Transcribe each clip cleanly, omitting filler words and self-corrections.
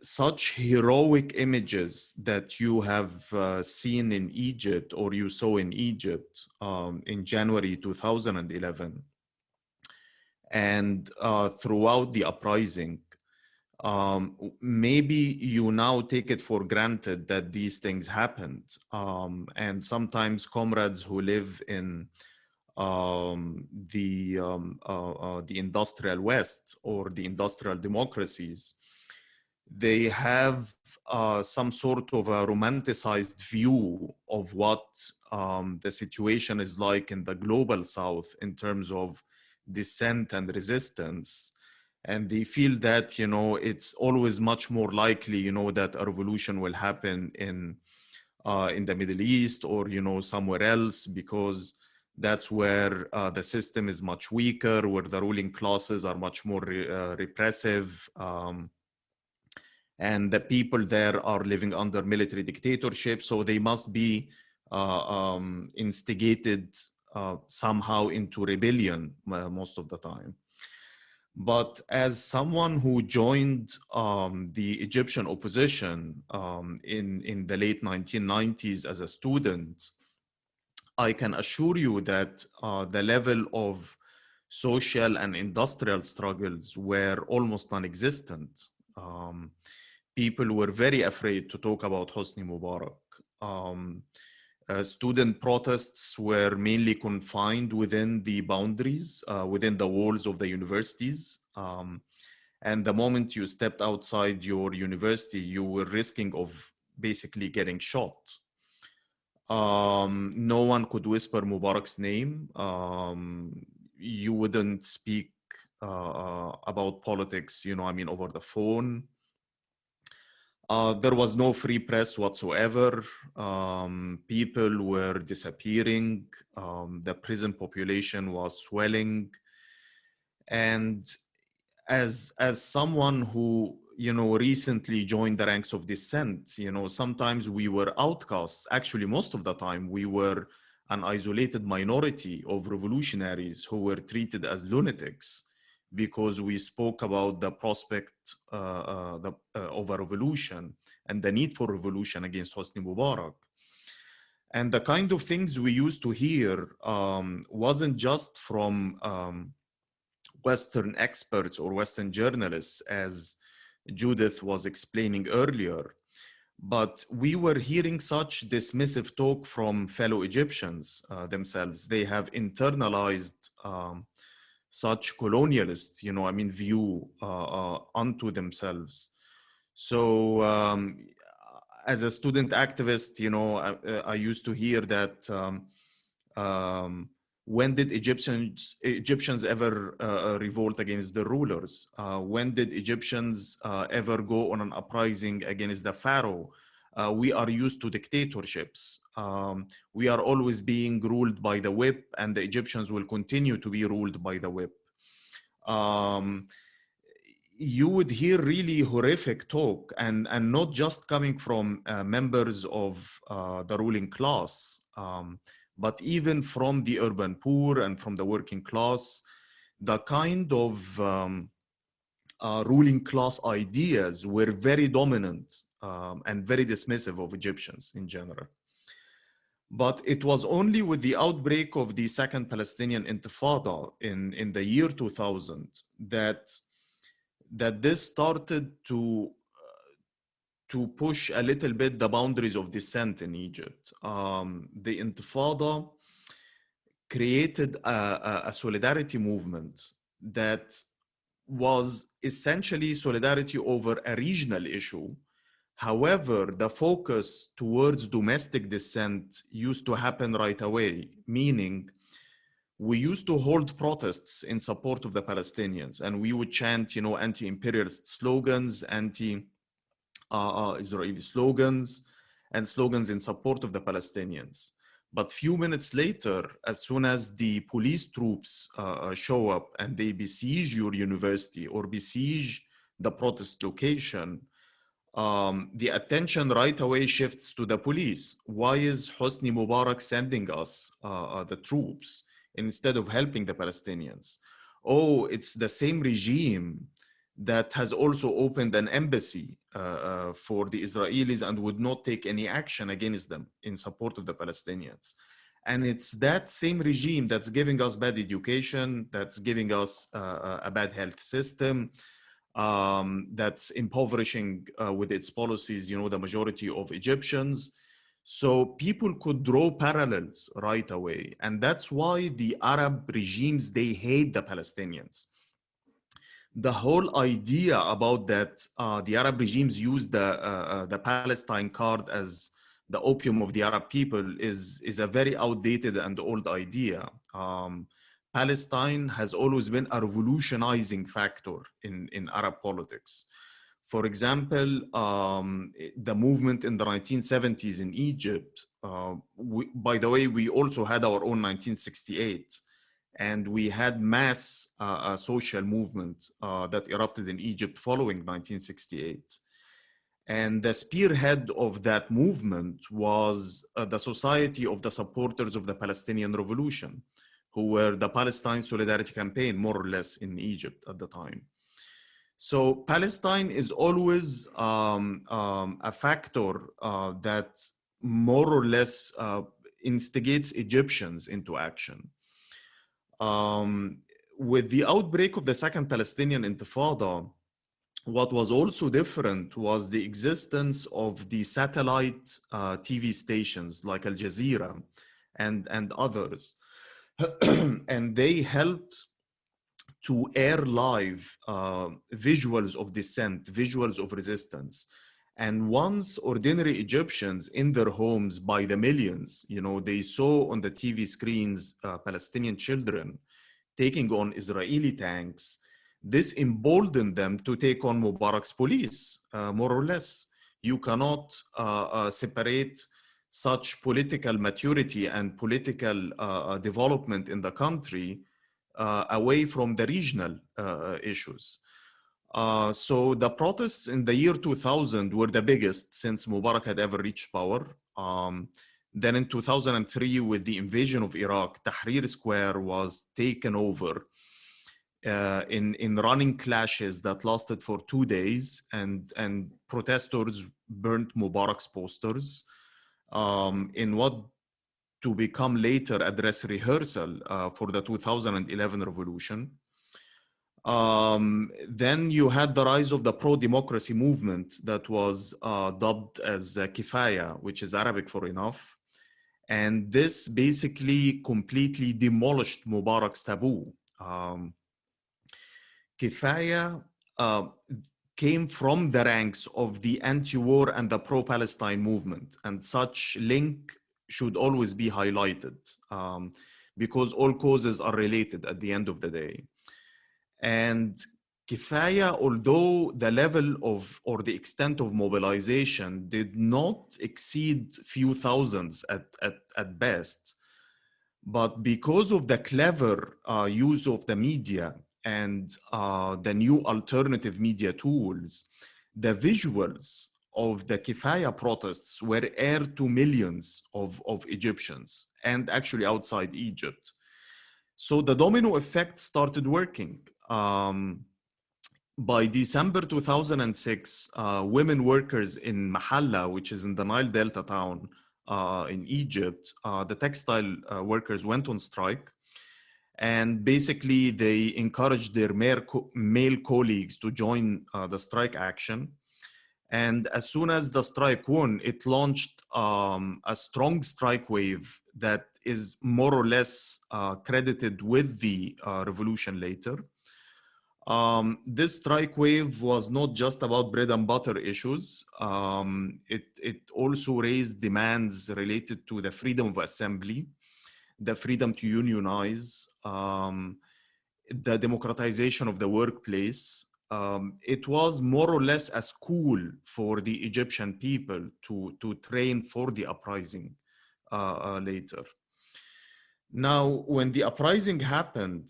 Such heroic images that you have seen in Egypt, or you saw in Egypt in January 2011, and throughout the uprising, maybe you now take it for granted that these things happened. And sometimes comrades who live in the industrial West or the industrial democracies, they have some sort of a romanticized view of what the situation is like in the global South in terms of dissent and resistance. And they feel that, it's always much more likely, that a revolution will happen in the Middle East or, somewhere else, because that's where the system is much weaker, where the ruling classes are much more repressive. And the people there are living under military dictatorship, so they must be instigated somehow into rebellion most of the time. But as someone who joined the Egyptian opposition in the late 1990s as a student, I can assure you that the level of social and industrial struggles were almost non-existent. People were very afraid to talk about Hosni Mubarak. Student protests were mainly confined within the boundaries, within the walls of the universities. And the moment you stepped outside your university, you were risking of basically getting shot. No one could whisper Mubarak's name. You wouldn't speak about politics, over the phone. There was no free press whatsoever. People were disappearing. The prison population was swelling. And as someone who, recently joined the ranks of dissent, sometimes we were outcasts. Actually, most of the time, we were an isolated minority of revolutionaries who were treated as lunatics, because we spoke about the prospect of a revolution and the need for revolution against Hosni Mubarak. And the kind of things we used to hear wasn't just from Western experts or Western journalists, as Judith was explaining earlier, but we were hearing such dismissive talk from fellow Egyptians themselves. They have internalized such colonialist, view onto themselves. So as a student activist, I used to hear that when did Egyptians ever revolt against the rulers? When did Egyptians ever go on an uprising against the pharaoh? We are used to dictatorships. We are always being ruled by the whip, and the Egyptians will continue to be ruled by the whip. You would hear really horrific talk, and not just coming from members of the ruling class, but even from the urban poor and from the working class. The kind of ruling class ideas were very dominant and very dismissive of Egyptians in general. But it was only with the outbreak of the Second Palestinian Intifada in the year 2000 that this started to push a little bit the boundaries of dissent in Egypt. The Intifada created a solidarity movement that was essentially solidarity over a regional issue. However, the focus towards domestic dissent used to happen right away, meaning we used to hold protests in support of the Palestinians, and we would chant, anti-imperialist slogans, anti-Israeli slogans, and slogans in support of the Palestinians. But few minutes later, as soon as the police troops show up and they besiege your university or besiege the protest location, the attention right away shifts to the police. Why is Hosni Mubarak sending us the troops instead of helping the Palestinians? Oh, it's the same regime that has also opened an embassy for the Israelis and would not take any action against them in support of the Palestinians. And it's that same regime that's giving us bad education, that's giving us a bad health system, that's impoverishing with its policies, the majority of Egyptians. So people could draw parallels right away. And that's why the Arab regimes, they hate the Palestinians. The whole idea about that the Arab regimes use the Palestine card as the opium of the Arab people is a very outdated and old idea. Palestine has always been a revolutionizing factor in Arab politics. For example, the movement in the 1970s in Egypt, by the way, we also had our own 1968. And we had mass social movement that erupted in Egypt following 1968. And the spearhead of that movement was the Society of the Supporters of the Palestinian Revolution, who were the Palestine Solidarity Campaign, more or less, in Egypt at the time. So Palestine is always a factor that more or less instigates Egyptians into action. With the outbreak of the Second Palestinian Intifada, what was also different was the existence of the satellite TV stations like Al Jazeera and others. And they helped to air live visuals of dissent, visuals of resistance. And once ordinary Egyptians in their homes by the millions, they saw on the TV screens Palestinian children taking on Israeli tanks, this emboldened them to take on Mubarak's police, more or less. You cannot separate such political maturity and political development in the country away from the regional issues. So the protests in the year 2000 were the biggest since Mubarak had ever reached power. Then in 2003, with the invasion of Iraq, Tahrir Square was taken over in running clashes that lasted for 2 days, and protesters burnt Mubarak's posters in what to become later a dress rehearsal for the 2011 revolution. Then you had the rise of the pro-democracy movement that was dubbed as Kefaya, which is Arabic for enough. And this basically completely demolished Mubarak's taboo. Kefaya came from the ranks of the anti-war and the pro-Palestine movement, and such link should always be highlighted because all causes are related at the end of the day. And Kefaya, although the level of or the extent of mobilization did not exceed few thousands at best, but because of the clever use of the media and the new alternative media tools, the visuals of the Kefaya protests were aired to millions of Egyptians and actually outside Egypt. So the domino effect started working. By December 2006, women workers in Mahalla, which is in the Nile Delta town in Egypt, the textile workers went on strike. And basically, they encouraged their male colleagues to join the strike action. And as soon as the strike won, it launched a strong strike wave that is more or less credited with the revolution later. This strike wave was not just about bread and butter issues. It also raised demands related to the freedom of assembly, the freedom to unionize, the democratization of the workplace. It was more or less a school for the Egyptian people to train for the uprising later. Now, when the uprising happened,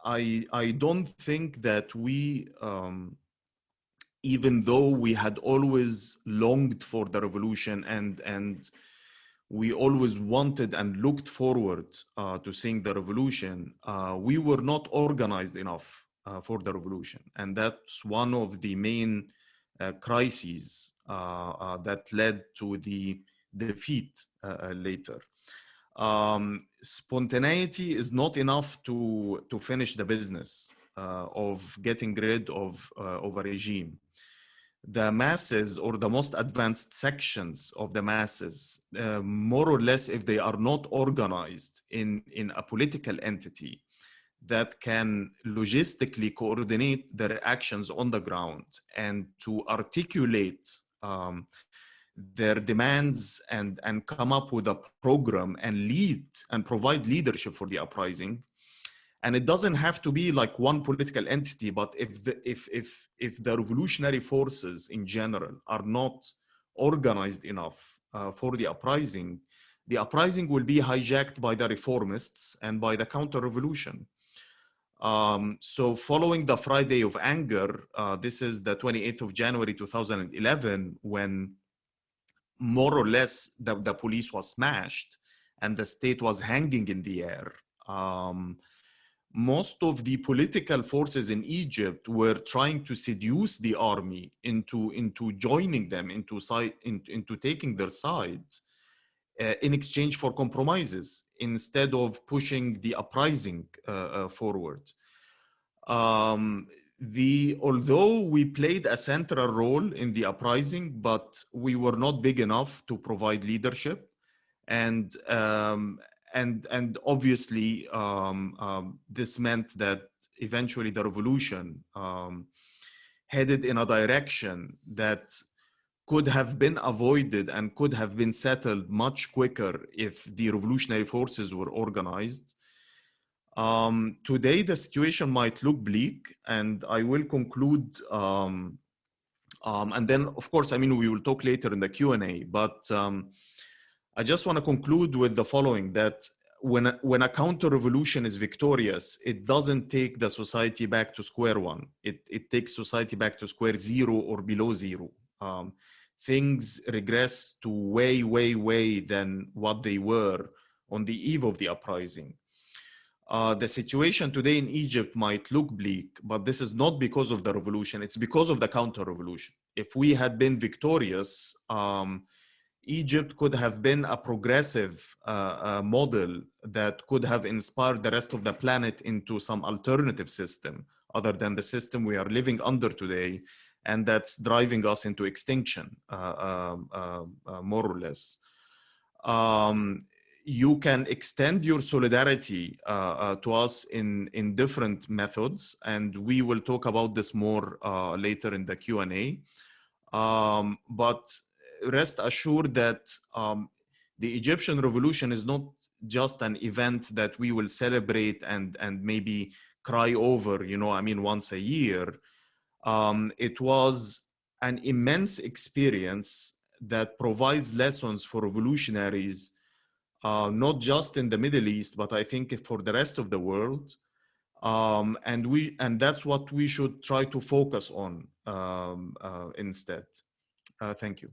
I don't think that we, even though we had always longed for the revolution and we always wanted and looked forward to seeing the revolution, we were not organized enough for the revolution. And that's one of the main crises that led to the defeat later. Spontaneity is not enough to finish the business of getting rid of a regime. The masses, or the most advanced sections of the masses, more or less, if they are not organized in a political entity that can logistically coordinate their actions on the ground and to articulate their demands and come up with a program and lead and provide leadership for the uprising. And it doesn't have to be like one political entity, but if the revolutionary forces in general are not organized enough for the uprising will be hijacked by the reformists and by the counter-revolution. So following the Friday of Anger, this is the 28th of January 2011, when more or less the police was smashed and the state was hanging in the air. Most of the political forces in Egypt were trying to seduce the army into joining them, into taking their sides in exchange for compromises, instead of pushing the uprising forward. Although we played a central role in the uprising, but we were not big enough to provide leadership, and obviously this meant that eventually the revolution headed in a direction that could have been avoided and could have been settled much quicker if the revolutionary forces were organized. Today, the situation might look bleak, and I will conclude, and then, of course, I mean, we will talk later in the Q&A, but I just want to conclude with the following, that when a counter-revolution is victorious, it doesn't take the society back to square one. It takes society back to square zero or below zero. Things regress to way than what they were on the eve of the uprising. The situation today in Egypt might look bleak, but this is not because of the revolution. It's because of the counter-revolution. If we had been victorious, Egypt could have been a progressive model that could have inspired the rest of the planet into some alternative system other than the system we are living under today, and that's driving us into extinction, more or less. You can extend your solidarity to us in different methods, and we will talk about this more later in the Q&A. But rest assured that the Egyptian revolution is not just an event that we will celebrate and maybe cry over, you know, I mean, once a year. It was an immense experience that provides lessons for revolutionaries, not just in the Middle East, but I think for the rest of the world. And that's what we should try to focus on instead. Thank you.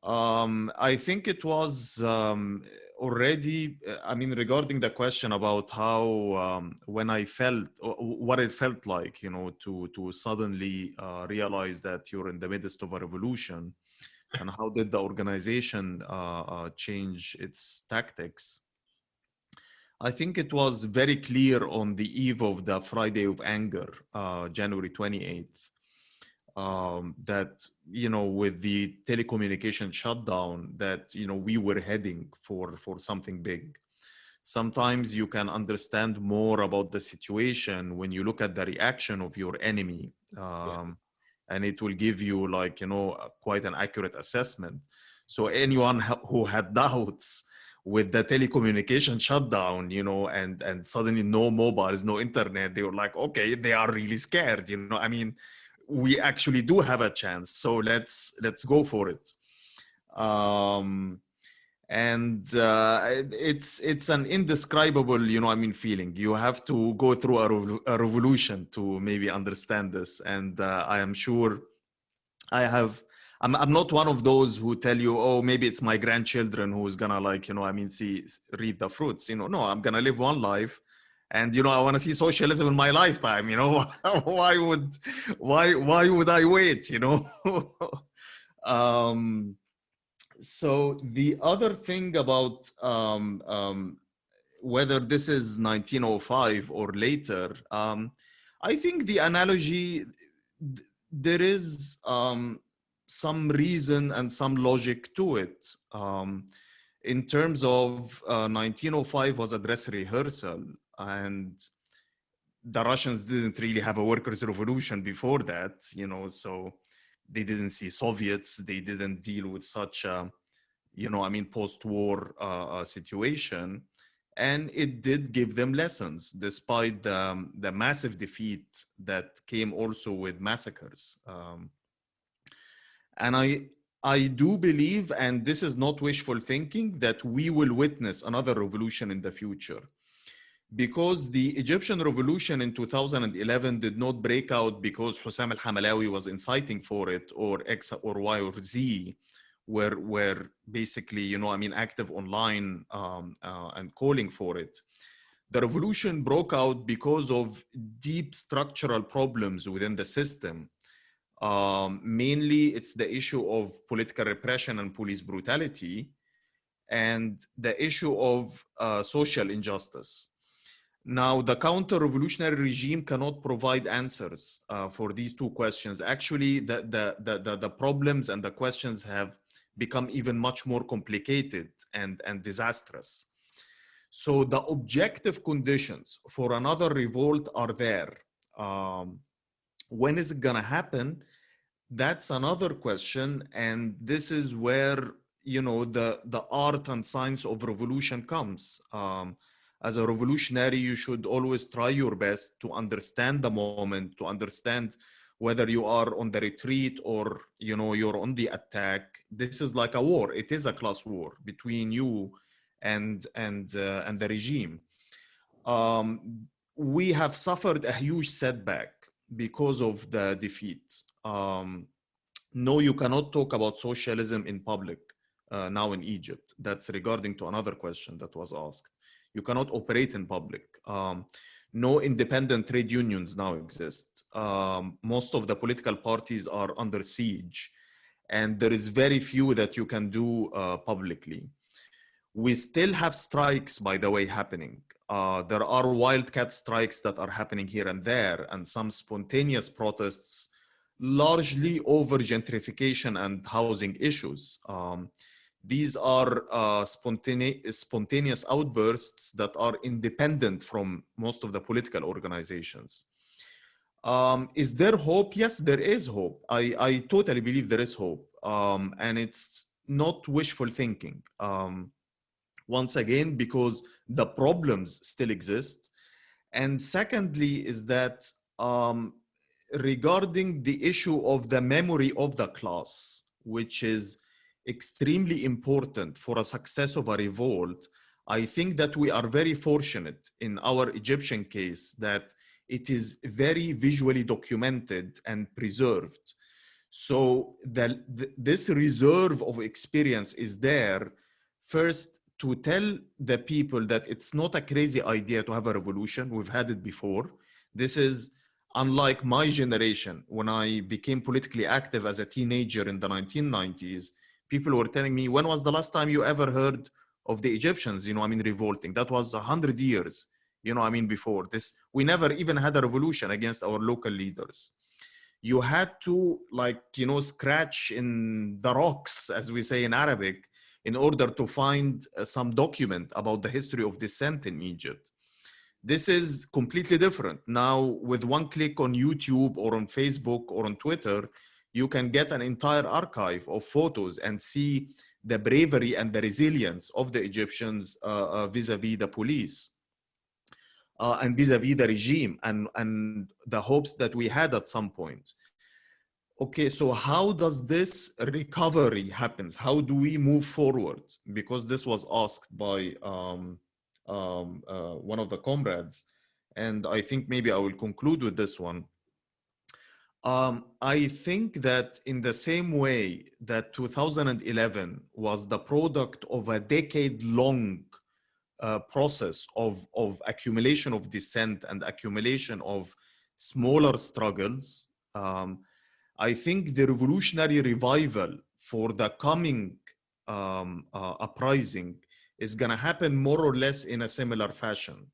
I think it was already, I mean, regarding the question about how, when I felt, what it felt like, you know, to suddenly realize that you're in the midst of a revolution, and how did the organization change its tactics. I think it was very clear on the eve of the Friday of Anger, January 28th. That, you know, with the telecommunication shutdown, that, you know, we were heading for something big. Sometimes you can understand more about the situation when you look at the reaction of your enemy, and it will give you, like, you know, quite an accurate assessment. So anyone who had doubts with the telecommunication shutdown, you know, and suddenly no mobiles, no internet, they were like, okay, they are really scared, you know, I mean, we actually do have a chance, so let's go for it. It's an indescribable, you know, I mean, feeling. You have to go through a revolution to maybe understand this, and I am sure I'm not one of those who tell you, oh, maybe it's my grandchildren who's gonna, like, you know, I mean, reap the fruits, you know. No, I'm gonna live one life, And, I want to see socialism in my lifetime, why would I wait, um, so the other thing about whether this is 1905 or later, I think the analogy, there is some reason and some logic to it. In terms of 1905 was a dress rehearsal, and the Russians didn't really have a workers' revolution before that, so they didn't see Soviets, they didn't deal with such a, post-war situation. And it did give them lessons, despite the massive defeat that came also with massacres. And I do believe, and this is not wishful thinking, that we will witness another revolution in the future. Because the Egyptian revolution in 2011 did not break out because Hossam El-Hamalawy was inciting for it, or X or Y or Z were basically, active online and calling for it. The revolution broke out because of deep structural problems within the system. Mainly, it's the issue of political repression and police brutality, and the issue of social injustice. Now, the counter-revolutionary regime cannot provide answers for these two questions. Actually, the problems and the questions have become even much more complicated and disastrous. So the objective conditions for another revolt are there. When is it going to happen? That's another question. And this is where, the art and science of revolution comes. As a revolutionary, you should always try your best to understand the moment, to understand whether you are on the retreat or, you're on the attack. This is like a war. It is a class war between you and the regime. We have suffered a huge setback because of the defeat. No, you cannot talk about socialism in public now in Egypt. That's regarding to another question that was asked. You cannot operate in public. No independent trade unions now exist. Most of the political parties are under siege, and there is very few that you can do publicly. We still have strikes, by the way, happening. There are wildcat strikes that are happening here and there, and some spontaneous protests, largely over gentrification and housing issues. These are spontaneous outbursts that are independent from most of the political organizations. Is there hope? Yes, there is hope. I totally believe there is hope. And it's not wishful thinking. Once again, because the problems still exist. And secondly, is that regarding the issue of the memory of the class, which is extremely important for a success of a revolt, I think that we are very fortunate in our Egyptian case that it is very visually documented and preserved. So this reserve of experience is there, first, to tell the people that it's not a crazy idea to have a revolution. We've had it before. This is unlike my generation. When I became politically active as a teenager in the 1990s, people were telling me, when was the last time you ever heard of the Egyptians, revolting? That was 100 years, before this. We never even had a revolution against our local leaders. You had to, scratch in the rocks, as we say in Arabic, in order to find some document about the history of dissent in Egypt. This is completely different. Now, with one click on YouTube or on Facebook or on Twitter, you can get an entire archive of photos and see the bravery and the resilience of the Egyptians vis-a-vis the police and vis-a-vis the regime and the hopes that we had at some point. Okay, so how does this recovery happens? How do we move forward? Because this was asked by one of the comrades, and I think maybe I will conclude with this one. I think that in the same way that 2011 was the product of a decade-long process of accumulation of dissent and accumulation of smaller struggles, I think the revolutionary revival for the coming uprising is going to happen more or less in a similar fashion.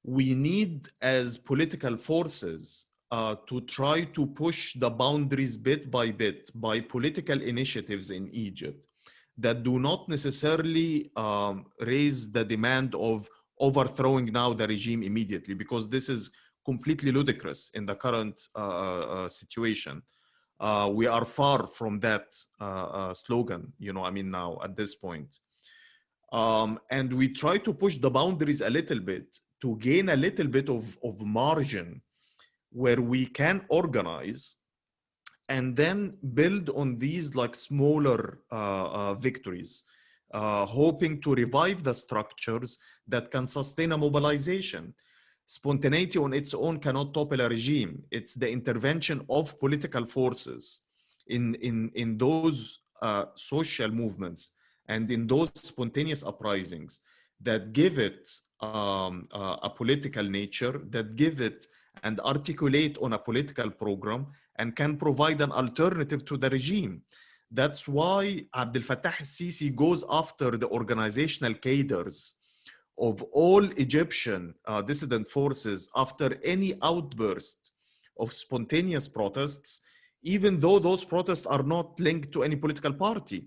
We need, as political forces, to try to push the boundaries bit by political initiatives in Egypt that do not necessarily raise the demand of overthrowing now the regime immediately, because this is completely ludicrous in the current situation. We are far from that slogan, now at this point. And we try to push the boundaries a little bit to gain a little bit of margin where we can organize and then build on these like smaller victories, hoping to revive the structures that can sustain a mobilization. Spontaneity on its own cannot topple a regime. It's the intervention of political forces in those social movements and in those spontaneous uprisings that give it a political nature, that give it and articulate on a political program and can provide an alternative to the regime. That's why Abdel Fattah al-Sisi goes after the organizational cadres of all Egyptian dissident forces after any outburst of spontaneous protests, even though those protests are not linked to any political party.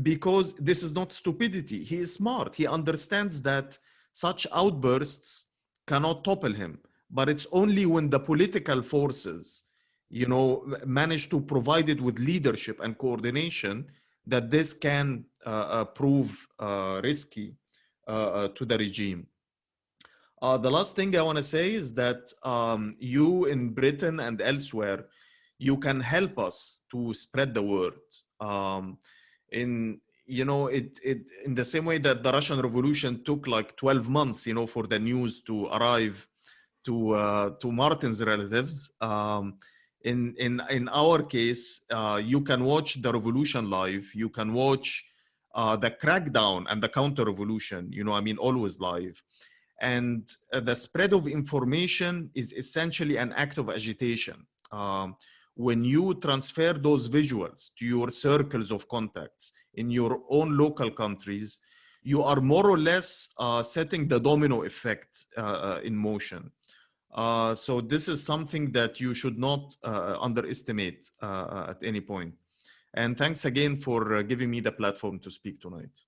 Because this is not stupidity. He is smart. He understands that such outbursts cannot topple him. But it's only when the political forces, manage to provide it with leadership and coordination that this can prove risky to the regime. The last thing I want to say is that you in Britain and elsewhere, you can help us to spread the word. In the same way that the Russian Revolution took like 12 months, for the news to arrive to Martin's relatives. In our case, you can watch the revolution live. You can watch the crackdown and the counter-revolution. Always live. And the spread of information is essentially an act of agitation. When you transfer those visuals to your circles of contacts in your own local countries, you are more or less setting the domino effect in motion. So this is something that you should not underestimate at any point. And thanks again for giving me the platform to speak tonight.